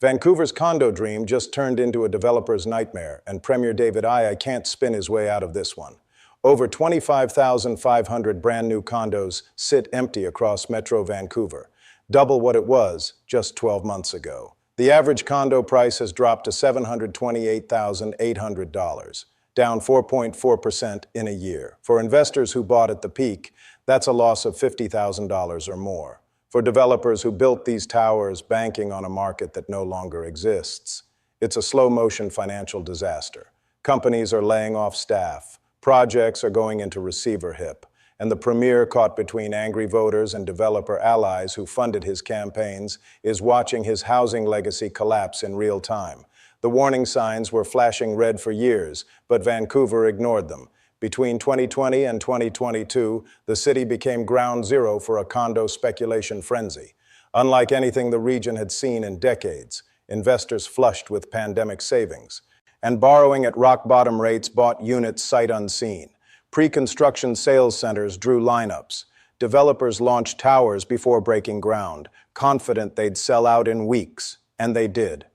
Vancouver's condo dream just turned into a developer's nightmare, and Premier David I can't spin his way out of this one. Over 25,500 brand new condos sit empty across Metro Vancouver, double what it was just 12 months ago. The average condo price has dropped to $728,800, down 4.4% in a year. For investors who bought at the peak, that's a loss of $50,000 or more. For developers who built these towers banking on a market that no longer exists, it's a slow-motion financial disaster. Companies are laying off staff, projects are going into receiver-hip, and the premier, caught between angry voters and developer allies who funded his campaigns, is watching his housing legacy collapse in real time. The warning signs were flashing red for years, but Vancouver ignored them. Between 2020 and 2022, the city became ground zero for a condo speculation frenzy. Unlike anything the region had seen in decades, investors flushed with pandemic savings, and borrowing at rock-bottom rates bought units sight unseen. Pre-construction sales centers drew lineups. Developers launched towers before breaking ground, confident they'd sell out in weeks, and they did.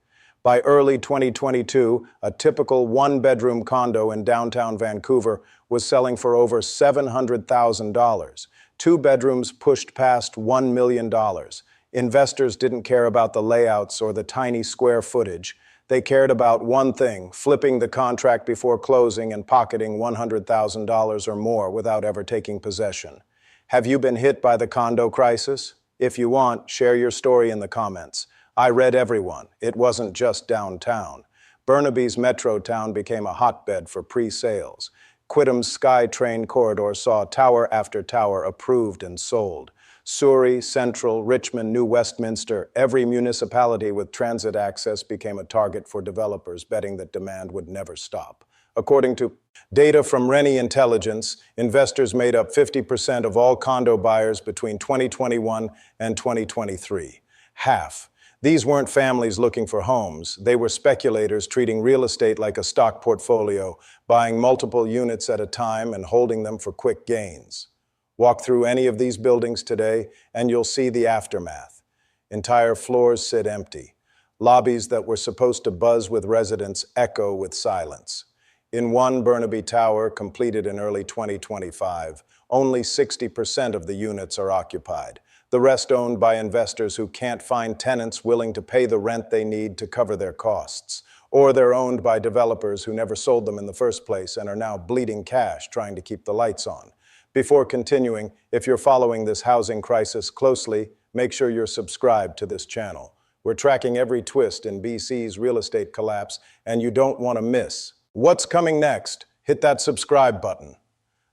By early 2022, a typical one-bedroom condo in downtown Vancouver was selling for over $700,000. Two bedrooms pushed past $1 million. Investors didn't care about the layouts or the tiny square footage. They cared about one thing: flipping the contract before closing and pocketing $100,000 or more without ever taking possession. Have you been hit by the condo crisis? If you want, share your story in the comments. I read everyone. It wasn't just downtown. Burnaby's Metro Town became a hotbed for pre-sales. Quittam's SkyTrain corridor saw tower after tower approved and sold. Surrey, Central, Richmond, New Westminster, every municipality with transit access became a target for developers betting that demand would never stop. According to data from Rennie Intelligence, investors made up 50% of all condo buyers between 2021 and 2023. Half. These weren't families looking for homes. They were speculators treating real estate like a stock portfolio, buying multiple units at a time and holding them for quick gains. Walk through any of these buildings today, and you'll see the aftermath. Entire floors sit empty. Lobbies that were supposed to buzz with residents echo with silence. In one Burnaby tower, completed in early 2025, only 60% of the units are occupied. The rest owned by investors who can't find tenants willing to pay the rent they need to cover their costs. Or they're owned by developers who never sold them in the first place and are now bleeding cash trying to keep the lights on. Before continuing, if you're following this housing crisis closely, make sure you're subscribed to this channel. We're tracking every twist in BC's real estate collapse, and you don't want to miss what's coming next. Hit that subscribe button.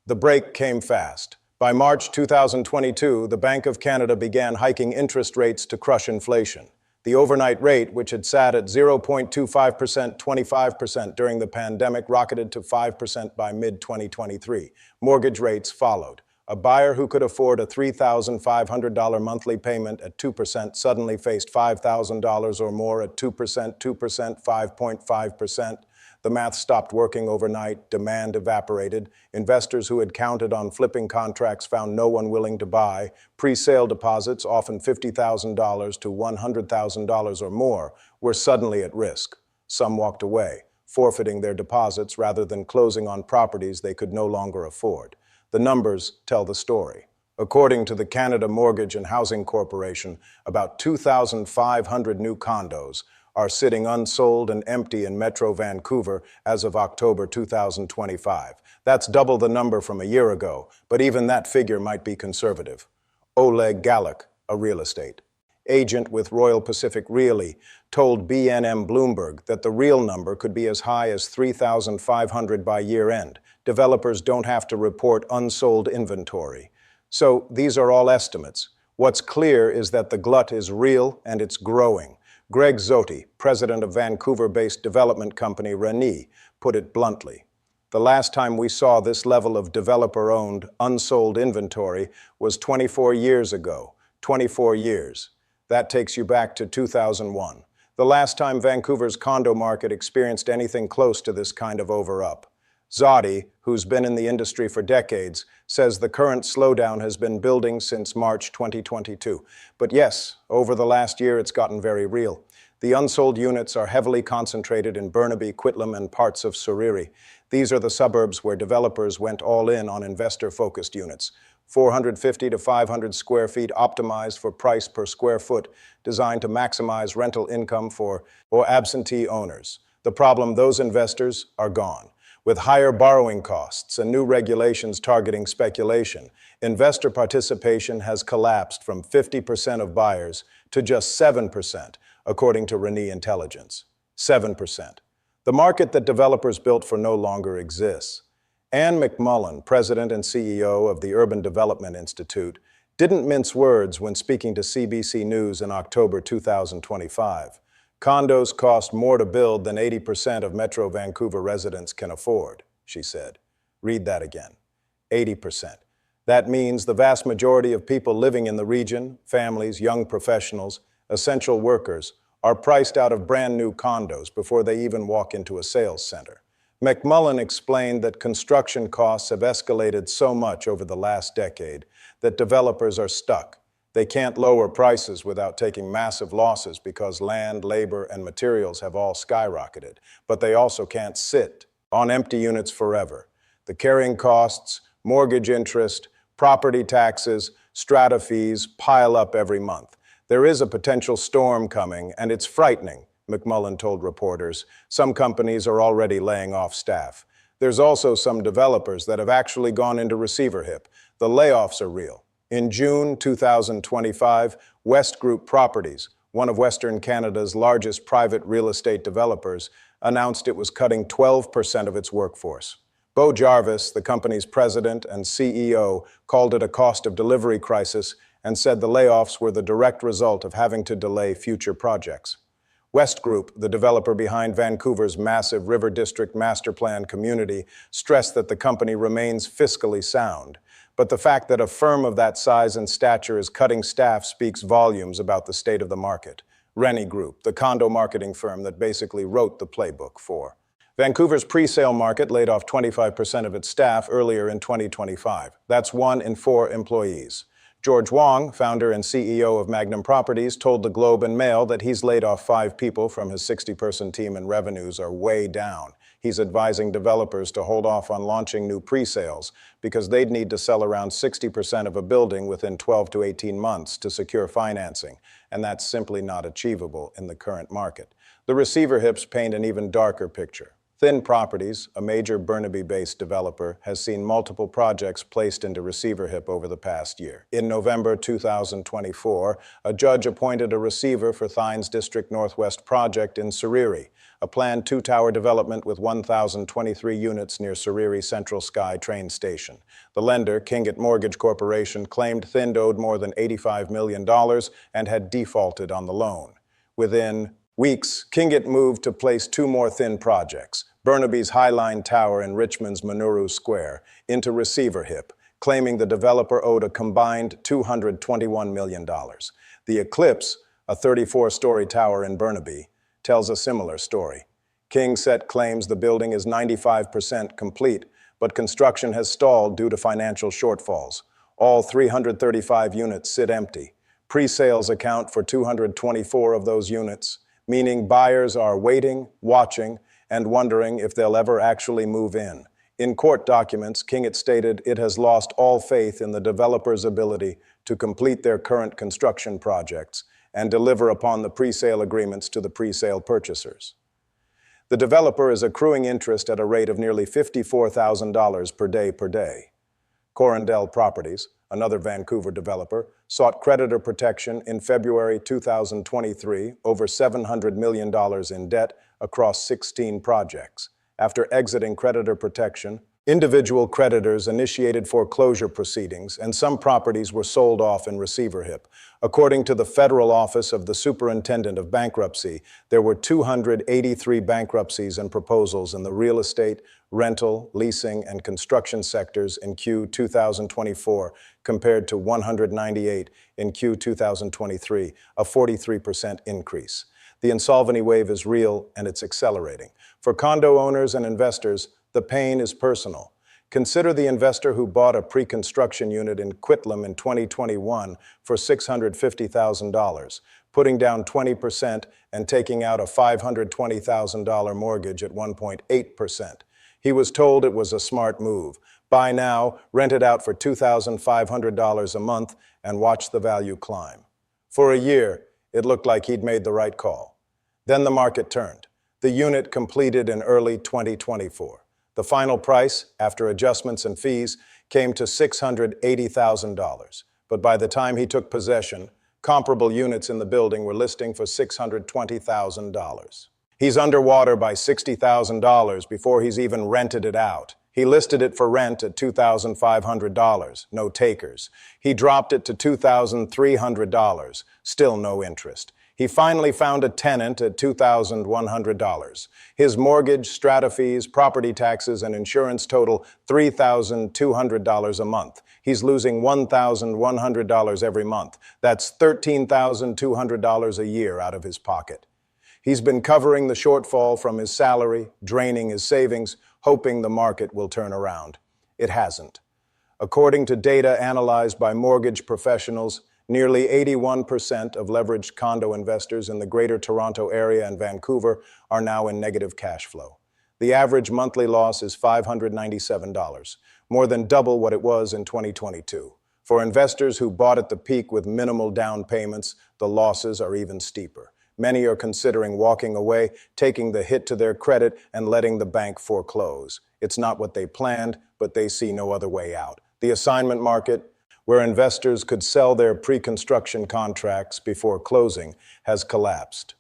The break came fast. By March 2022, the Bank of Canada began hiking interest rates to crush inflation. The overnight rate, which had sat at 0.25%, 25% during the pandemic, rocketed to 5% by mid-2023. Mortgage rates followed. A buyer who could afford a $3,500 monthly payment at 2% suddenly faced $5,000 or more at 2%, 5.5%. The math stopped working overnight, demand evaporated. Investors who had counted on flipping contracts found no one willing to buy. Pre-sale deposits, often $50,000 to $100,000 or more, were suddenly at risk. Some walked away, forfeiting their deposits rather than closing on properties they could no longer afford. The numbers tell the story. According to the Canada Mortgage and Housing Corporation, about 2,500 new condos are sitting unsold and empty in Metro Vancouver as of October 2025. That's double the number from a year ago, but even that figure might be conservative. Oleg Gallick, a real estate agent with Royal Pacific Realty, told BNM Bloomberg that the real number could be as high as 3,500 by year-end. Developers don't have to report unsold inventory. So these are all estimates. What's clear is that the glut is real and it's growing. Greg Zotti, president of Vancouver-based development company Rennie, put it bluntly. The last time we saw this level of developer-owned, unsold inventory was 24 years ago. 24 years. That takes you back to 2001. The last time Vancouver's condo market experienced anything close to this kind of over-up. Zotti, who's been in the industry for decades, says the current slowdown has been building since March 2022. But yes, over the last year it's gotten very real. The unsold units are heavily concentrated in Burnaby, Quitlam, and parts of Surrey. These are the suburbs where developers went all in on investor-focused units. 450 to 500 square feet optimized for price per square foot, designed to maximize rental income for absentee owners. The problem, those investors are gone. With higher borrowing costs and new regulations targeting speculation, investor participation has collapsed from 50% of buyers to just 7%, according to Renee Intelligence. 7%. The market that developers built for no longer exists. Anne McMullen, president and CEO of the Urban Development Institute, didn't mince words when speaking to CBC News in October 2025. Condos cost more to build than 80% of Metro Vancouver residents can afford, she said. Read that again. 80%. That means the vast majority of people living in the region, families, young professionals, essential workers, are priced out of brand new condos before they even walk into a sales center. McMullen explained that construction costs have escalated so much over the last decade that developers are stuck. They can't lower prices without taking massive losses because land, labor, and materials have all skyrocketed. But they also can't sit on empty units forever. The carrying costs, mortgage interest, property taxes, strata fees pile up every month. There is a potential storm coming, and it's frightening, McMullen told reporters. Some companies are already laying off staff. There's also some developers that have actually gone into receivership. The layoffs are real. In June 2025, West Group Properties, one of Western Canada's largest private real estate developers, announced it was cutting 12% of its workforce. Bo Jarvis, the company's president and CEO, called it a cost of delivery crisis and said the layoffs were the direct result of having to delay future projects. West Group, the developer behind Vancouver's massive River District Master Plan community, stressed that the company remains fiscally sound. But the fact that a firm of that size and stature is cutting staff speaks volumes about the state of the market. Rennie Group, the condo marketing firm that basically wrote the playbook for Vancouver's pre-sale market, laid off 25% of its staff earlier in 2025. That's 1 in 4 employees. George Wong, founder and CEO of Magnum Properties, told the Globe and Mail that he's laid off 5 people from his 60-person team and revenues are way down. He's advising developers to hold off on launching new pre-sales because they'd need to sell around 60% of a building within 12 to 18 months to secure financing, and that's simply not achievable in the current market. The receiverships paint an even darker picture. Thin Properties, a major Burnaby-based developer, has seen multiple projects placed into receivership over the past year. In November 2024, a judge appointed a receiver for Thynes District Northwest project in Surrey, a planned 2-tower development with 1,023 units near Surrey Central Sky train station. The lender, Kingett Mortgage Corporation, claimed Thynd owed more than $85 million and had defaulted on the loan. Within weeks, Kingett moved to place 2 more Thynd projects, Burnaby's Highline Tower and Richmond's Manuru Square, into receivership, claiming the developer owed a combined $221 million. The Eclipse, a 34-story tower in Burnaby, tells a similar story. Kingett claims the building is 95% complete, but construction has stalled due to financial shortfalls. All 335 units sit empty. Pre-sales account for 224 of those units, meaning buyers are waiting, watching, and wondering if they'll ever actually move in. In court documents, Kingett stated it has lost all faith in the developer's ability to complete their current construction projects and deliver upon the pre-sale agreements to the pre-sale purchasers. The developer is accruing interest at a rate of nearly $54,000 per day. Corandel Properties, another Vancouver developer, sought creditor protection in February 2023, over $700 million in debt across 16 projects. After exiting creditor protection, individual creditors initiated foreclosure proceedings, and some properties were sold off in receivership. According to the Federal Office of the Superintendent of Bankruptcy, there were 283 bankruptcies and proposals in the real estate, rental, leasing, and construction sectors in Q 2024, compared to 198 in Q 2023, a 43% increase. The insolvency wave is real, and it's accelerating. For condo owners and investors, the pain is personal. Consider the investor who bought a pre-construction unit in Quitlam in 2021 for $650,000. putting down 20% and taking out a $520,000 mortgage at 1.8%. He was told it was a smart move. Buy now, rent it out for $2,500 a month, and watch the value climb. For a year, it looked like he'd made the right call. Then the market turned. The unit completed in early 2024. The final price, after adjustments and fees, came to $680,000. But by the time he took possession, comparable units in the building were listing for $620,000. He's underwater by $60,000 before he's even rented it out. He listed it for rent at $2,500, no takers. He dropped it to $2,300, still no interest. He finally found a tenant at $2,100. His mortgage, strata fees, property taxes, and insurance total $3,200 a month. He's losing $1,100 every month. That's $13,200 a year out of his pocket. He's been covering the shortfall from his salary, draining his savings, hoping the market will turn around. It hasn't. According to data analyzed by mortgage professionals, nearly 81% of leveraged condo investors in the Greater Toronto Area and Vancouver are now in negative cash flow. The average monthly loss is $597, more than double what it was in 2022. For investors who bought at the peak with minimal down payments, the losses are even steeper. Many are considering walking away, taking the hit to their credit, and letting the bank foreclose. It's not what they planned, but they see no other way out. The assignment market, where investors could sell their pre-construction contracts before closing, has collapsed.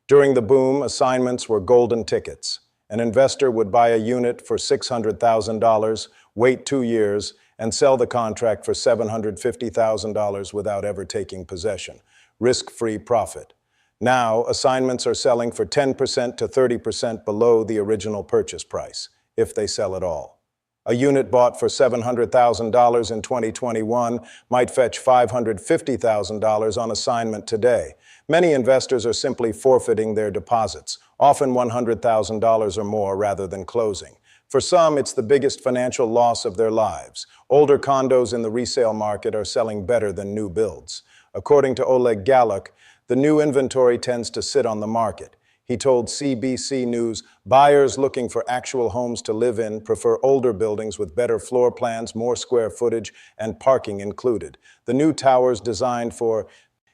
During the boom, assignments were golden tickets. An investor would buy a unit for $600,000, wait 2 years, and sell the contract for $750,000 without ever taking possession. Risk-free profit. Now, assignments are selling for 10% to 30% below the original purchase price, if they sell at all. A unit bought for $700,000 in 2021 might fetch $550,000 on assignment today. Many investors are simply forfeiting their deposits, often $100,000 or more rather than closing. For some, it's the biggest financial loss of their lives. Older condos in the resale market are selling better than new builds. According to Oleg Galuk, the new inventory tends to sit on the market. He told CBC News, buyers looking for actual homes to live in prefer older buildings with better floor plans, more square footage, and parking included. The new towers designed for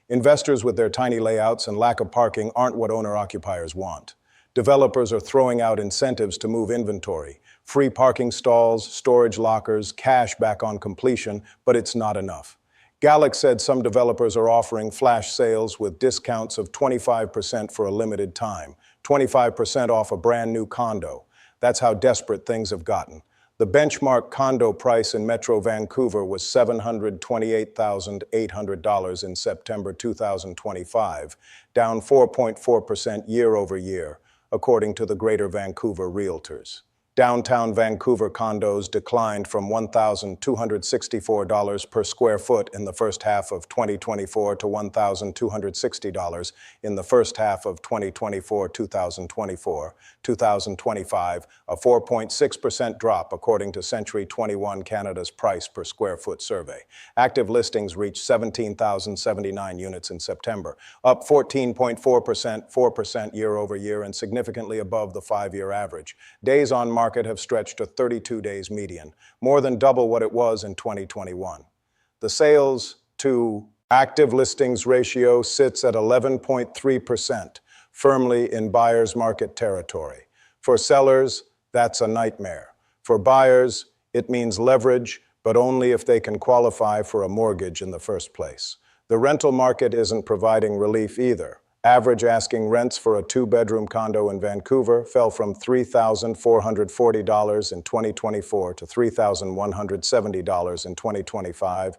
investors with their tiny layouts and lack of parking aren't what owner-occupiers want. Developers are throwing out incentives to move inventory. Free parking stalls, storage lockers, cash back on completion, but it's not enough. Gallup said some developers are offering flash sales with discounts of 25% for a limited time, 25% off a brand new condo. That's how desperate things have gotten. The benchmark condo price in Metro Vancouver was $728,800 in September 2025, down 4.4% year over year, according to the Greater Vancouver Realtors. Downtown Vancouver condos declined from $1,264 per square foot in the first half of 2024 to $1,260 in the first half of 2024, a 4.6% drop according to Century 21 Canada's price per square foot survey. Active listings reached 17,079 units in September, up 14.4%, 4% year over year, and significantly above the 5-year average. Days on market have stretched to 32 days median, more than double what it was in 2021. The sales to active listings ratio sits at 11.3%, firmly in buyer's market territory. For sellers, that's a nightmare. For buyers, it means leverage, but only if they can qualify for a mortgage in the first place. The rental market isn't providing relief either. Average asking rents for a 2-bedroom condo in Vancouver fell from $3,440 in 2024 to $3,170 in 2025,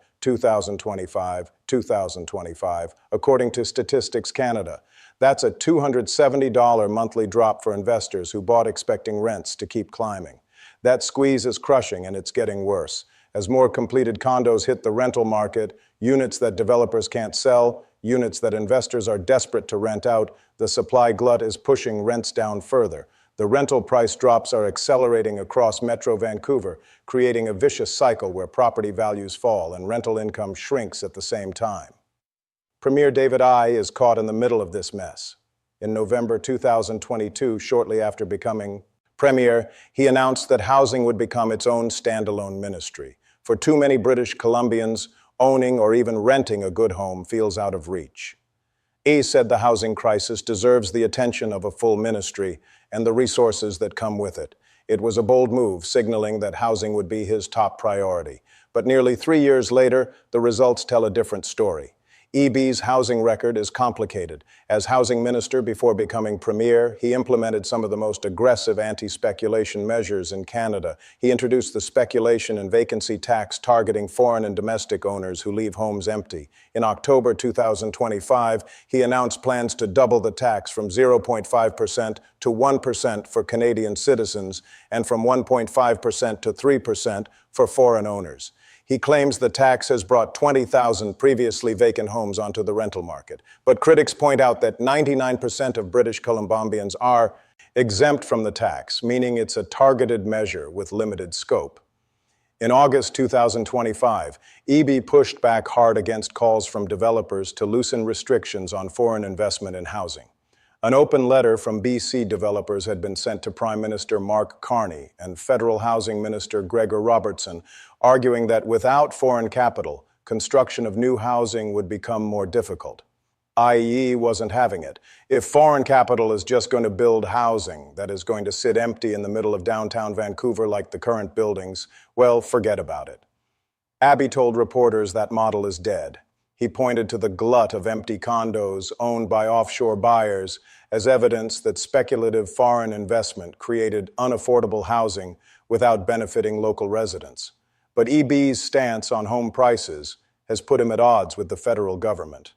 2025, according to Statistics Canada. That's a $270 monthly drop for investors who bought expecting rents to keep climbing. That squeeze is crushing, and it's getting worse. As more completed condos hit the rental market, units that developers can't sell, units that investors are desperate to rent out, the supply glut is pushing rents down further. The rental price drops are accelerating across Metro Vancouver, creating a vicious cycle where property values fall and rental income shrinks at the same time. Premier David I is caught in the middle of this mess. In November 2022, shortly after becoming Premier, he announced that housing would become its own standalone ministry. For too many British Columbians, owning or even renting a good home feels out of reach. E said the housing crisis deserves the attention of a full ministry and the resources that come with it. It was a bold move, signaling that housing would be his top priority. But nearly 3 years later, the results tell a different story. EB's housing record is complicated. As housing minister before becoming premier, he implemented some of the most aggressive anti-speculation measures in Canada. He introduced the speculation and vacancy tax targeting foreign and domestic owners who leave homes empty. In October 2025, he announced plans to double the tax from 0.5% to 1% for Canadian citizens and from 1.5% to 3% for foreign owners. He claims the tax has brought 20,000 previously vacant homes onto the rental market. But critics point out that 99% of British Columbians are exempt from the tax, meaning it's a targeted measure with limited scope. In August 2025, EB pushed back hard against calls from developers to loosen restrictions on foreign investment in housing. An open letter from BC developers had been sent to Prime Minister Mark Carney and Federal Housing Minister Gregor Robertson, arguing that without foreign capital, construction of new housing would become more difficult. IE wasn't having it. If foreign capital is just going to build housing that is going to sit empty in the middle of downtown Vancouver like the current buildings, well, forget about it. Abbey told reporters that model is dead. He pointed to the glut of empty condos owned by offshore buyers as evidence that speculative foreign investment created unaffordable housing without benefiting local residents. But EB's stance on home prices has put him at odds with the federal government.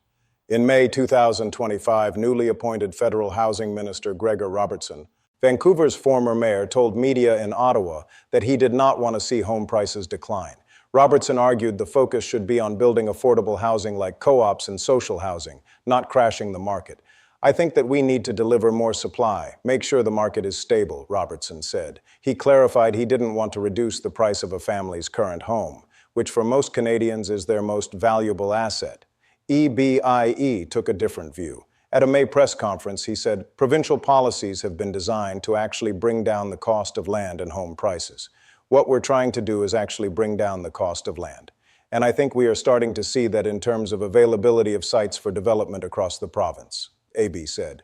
In May 2025, newly appointed Federal Housing Minister Gregor Robertson, Vancouver's former mayor, told media in Ottawa that he did not want to see home prices decline. Robertson argued the focus should be on building affordable housing like co-ops and social housing, not crashing the market. I think that we need to deliver more supply, make sure the market is stable, Robertson said. He clarified he didn't want to reduce the price of a family's current home, which for most Canadians is their most valuable asset. EBIE took a different view. At a May press conference, he said, provincial policies have been designed to actually bring down the cost of land and home prices. What we're trying to do is actually bring down the cost of land. And I think we are starting to see that in terms of availability of sites for development across the province, AB said.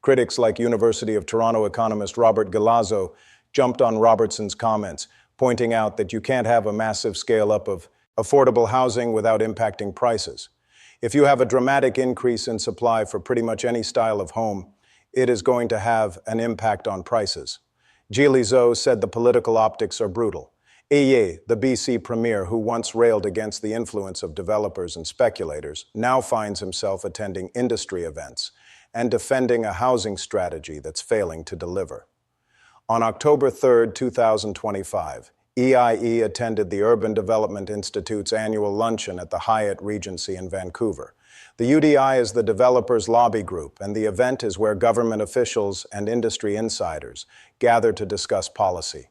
Critics like University of Toronto economist Robert Galazzo jumped on Robertson's comments, pointing out that you can't have a massive scale-up of affordable housing without impacting prices. If you have a dramatic increase in supply for pretty much any style of home, it is going to have an impact on prices. Galazzo said the political optics are brutal. Aye, the BC premier, who once railed against the influence of developers and speculators, now finds himself attending industry events and defending a housing strategy that's failing to deliver. On October 3, 2025, EIE attended the Urban Development Institute's annual luncheon at the Hyatt Regency in Vancouver. The UDI is the developers' lobby group, and the event is where government officials and industry insiders gather to discuss policy.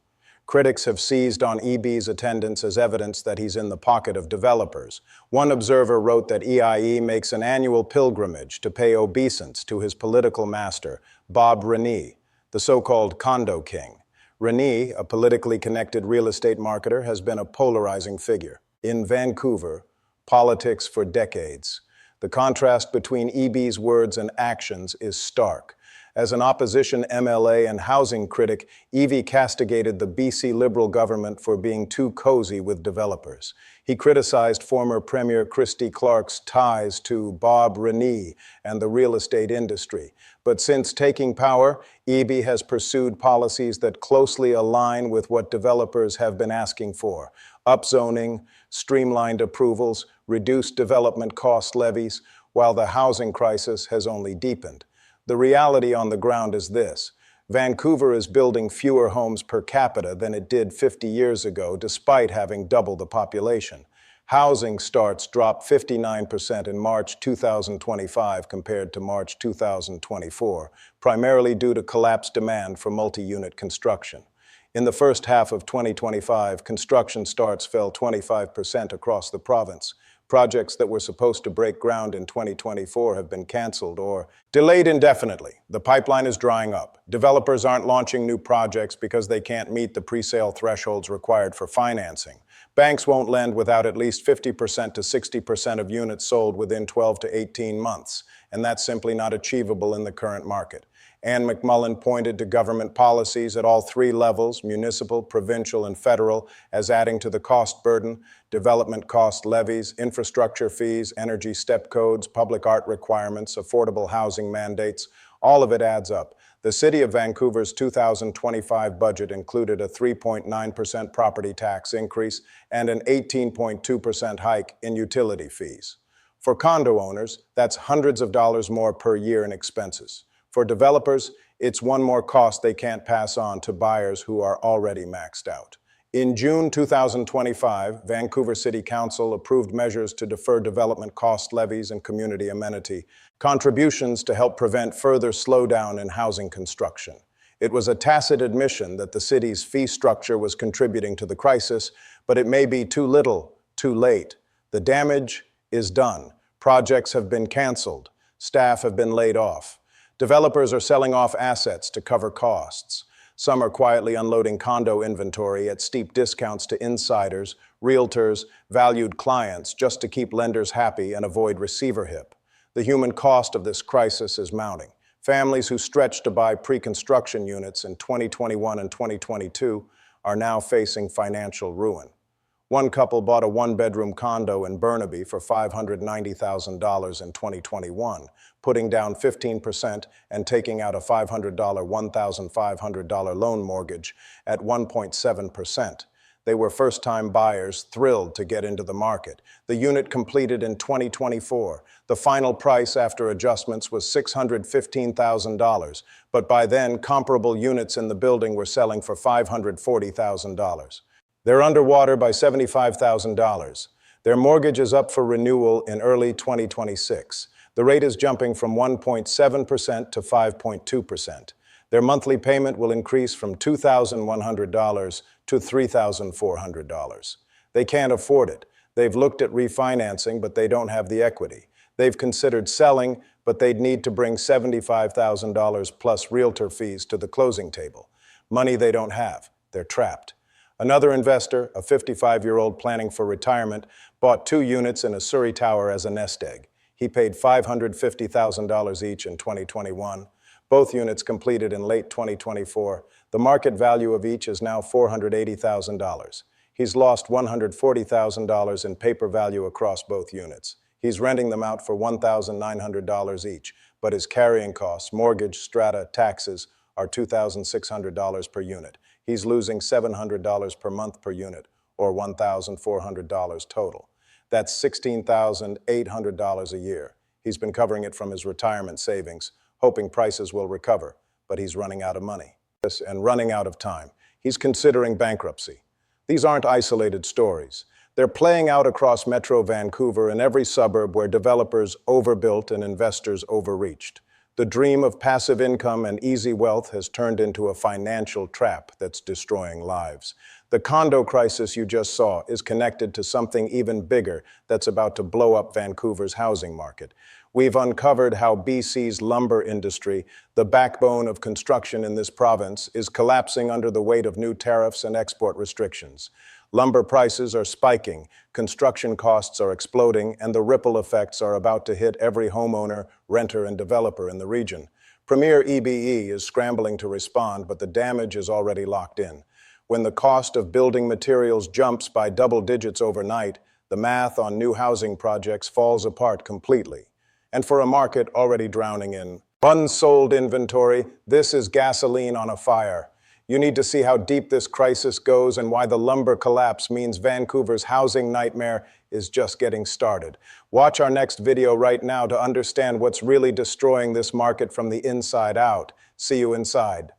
Critics have seized on EB's attendance as evidence that he's in the pocket of developers. One observer wrote that EIE makes an annual pilgrimage to pay obeisance to his political master, Bob Rennie, the so-called condo king. Rennie, a politically connected real estate marketer, has been a polarizing figure. In Vancouver, politics for decades. The contrast between EB's words and actions is stark. As an opposition MLA and housing critic, EB castigated the BC Liberal government for being too cozy with developers. He criticized former Premier Christy Clark's ties to Bob Rennie and the real estate industry. But since taking power, EB has pursued policies that closely align with what developers have been asking for: upzoning, streamlined approvals, reduced development cost levies, while the housing crisis has only deepened. The reality on the ground is this: Vancouver is building fewer homes per capita than it did 50 years ago, despite having double the population. Housing starts dropped 59% in March 2025 compared to March 2024, primarily due to collapsed demand for multi-unit construction. In the first half of 2025, construction starts fell 25% across the province. Projects that were supposed to break ground in 2024 have been canceled or delayed indefinitely. The pipeline is drying up. Developers aren't launching new projects because they can't meet the pre-sale thresholds required for financing. Banks won't lend without at least 50% to 60% of units sold within 12 to 18 months, and that's simply not achievable in the current market. Ann McMullen pointed to government policies at all three levels, municipal, provincial, and federal, as adding to the cost burden: development cost levies, infrastructure fees, energy step codes, public art requirements, affordable housing mandates. All of it adds up. The City of Vancouver's 2025 budget included a 3.9% property tax increase and an 18.2% hike in utility fees. For condo owners, that's hundreds of dollars more per year in expenses. For developers, it's one more cost they can't pass on to buyers who are already maxed out. In June 2025, Vancouver City Council approved measures to defer development cost levies and community amenity contributions to help prevent further slowdown in housing construction. It was a tacit admission that the city's fee structure was contributing to the crisis, but it may be too little, too late. The damage is done. Projects have been canceled. Staff have been laid off. Developers are selling off assets to cover costs. Some are quietly unloading condo inventory at steep discounts to insiders, realtors, valued clients, just to keep lenders happy and avoid receivership. The human cost of this crisis is mounting. Families who stretched to buy pre-construction units in 2021 and 2022 are now facing financial ruin. One couple bought a one-bedroom condo in Burnaby for $590,000 in 2021, putting down 15% and taking out a $500 $1,500 loan mortgage at 1.7%. They were first-time buyers, thrilled to get into the market. The unit completed in 2024. The final price after adjustments was $615,000, but by then, comparable units in the building were selling for $540,000. They're underwater by $75,000. Their mortgage is up for renewal in early 2026. The rate is jumping from 1.7% to 5.2%. Their monthly payment will increase from $2,100 to $3,400. They can't afford it. They've looked at refinancing, but they don't have the equity. They've considered selling, but they'd need to bring $75,000 plus realtor fees to the closing table. Money they don't have. They're trapped. Another investor, a 55-year-old planning for retirement, bought 2 units in a Surrey tower as a nest egg. He paid $550,000 each in 2021. Both units completed in late 2024. The market value of each is now $480,000. He's lost $140,000 in paper value across both units. He's renting them out for $1,900 each, but his carrying costs, mortgage, strata, taxes, are $2,600 per unit. He's losing $700 per month per unit, or $1,400 total. That's $16,800 a year. He's been covering it from his retirement savings, hoping prices will recover, but he's running out of money and running out of time. He's considering bankruptcy. These aren't isolated stories. They're playing out across Metro Vancouver and every suburb where developers overbuilt and investors overreached. The dream of passive income and easy wealth has turned into a financial trap that's destroying lives. The condo crisis you just saw is connected to something even bigger that's about to blow up Vancouver's housing market. We've uncovered how BC's lumber industry, the backbone of construction in this province, is collapsing under the weight of new tariffs and export restrictions. Lumber prices are spiking, construction costs are exploding, and the ripple effects are about to hit every homeowner, renter, and developer in the region. Premier EBE is scrambling to respond, but the damage is already locked in. When the cost of building materials jumps by double digits overnight, the math on new housing projects falls apart completely. And for a market already drowning in unsold inventory, this is gasoline on a fire. You need to see how deep this crisis goes and why the lumber collapse means Vancouver's housing nightmare is just getting started. Watch our next video right now to understand what's really destroying this market from the inside out. See you inside.